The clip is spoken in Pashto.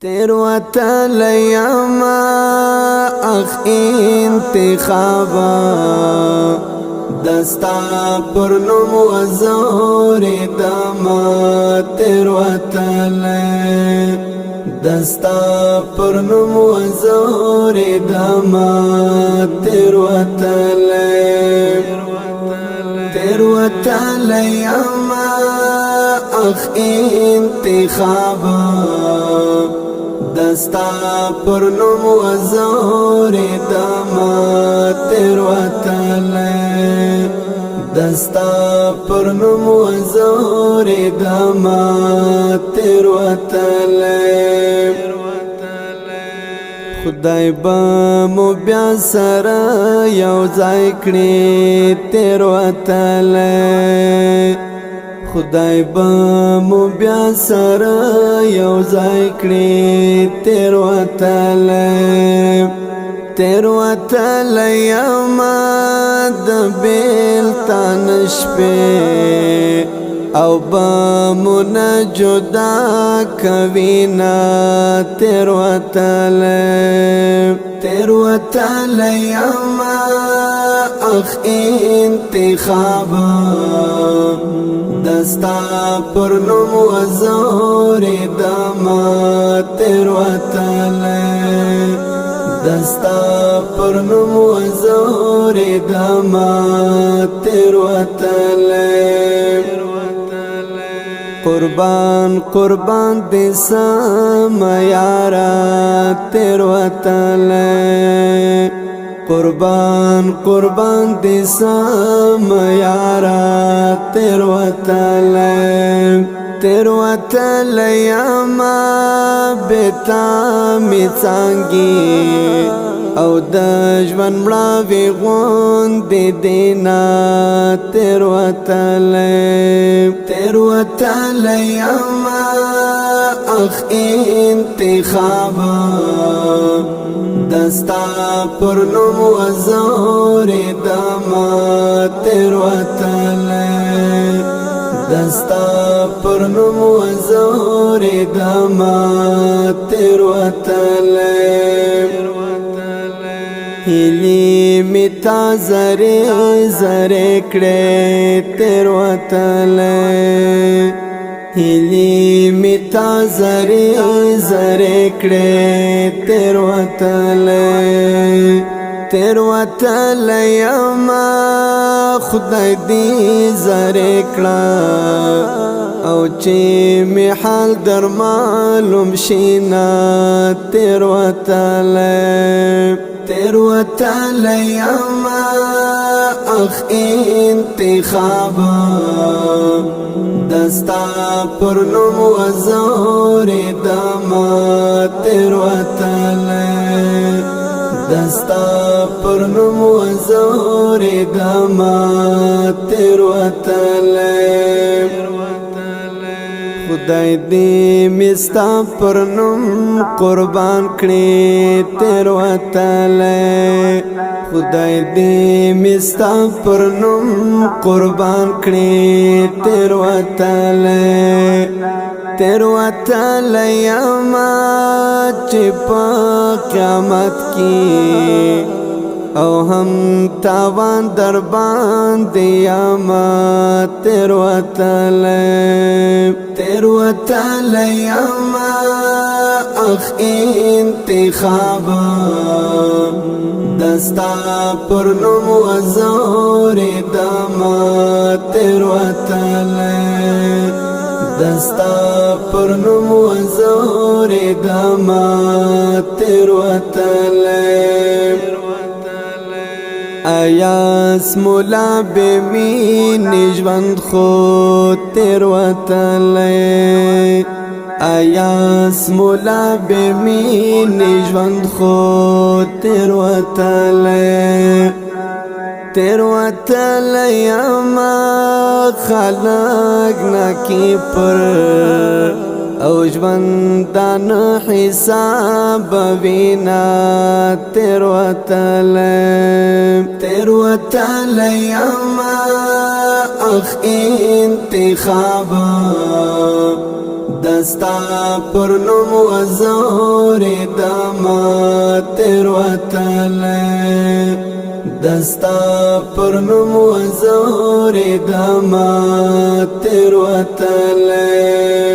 تیر وتلی اما اخ انتخابا دستا پر نم وزور دما تیر وتلی دستا پر نم وزور دما تیر وتلی اما اخ انتخابا دستا پر نم وزور دما تیر وتلی دستا پر نم وزور دما تیر وتلی خدای با مو بیا سره یو ځای کړي تیر وتلی خدای با مو بیا سره یو ځای کړي تیر وتلی اما د بیلتان شپې او با مو نه جدا کوینا تیر وتلی اما اخ انتخابا دستا پر نم وزور دما تیر وتلی دستا پر نم وزور دما تیر وتلی قربان قربان دسم یارا تیر وتلی قربان قربان دسم یارا تیر وتلی اما بیتا می څانګي او د ژوند مړاوي غوندې دینا تیر وتلی اما اخ انتخابا دستا پر نم وزور دما تیر وتلی دستا پر نم وزور دما تیر وتلی هیلی میتا زره زره کړه تیر وتلی هیلی میتا زره زره کړه تیر وتلی اما خدای دې زره کړه او چې می حال در معلوم شینا تیر وتلی اما اخ انتخابا دستا پر نم وزور دما تیر وتلی دستا پر نم وزور دما تیر وتلی خدای دې مستا پر نم قربان کړي تیر وتلی خدای دې مستا پر نم قربان کړي تیر وتلی اما چې په قیامت کې او هم تاوان در باندې اما تیر وتلی اما اخ انتخابا دستا پر نم وزور دما تیر وتلی دستا پر نم وزور دما تیر وتلی ایاس مولا بمین ژوند خو تیر وتلی ایاس مولا بمین ژوند خو تیر وتلی اما خلق نکی پر او ژوندان حساب وینا تیر وتلی اما اخ انتخابا دستا پر نوم وزوری دما تیر وطلے دستا پر نوم وزوری دما تیر وطلے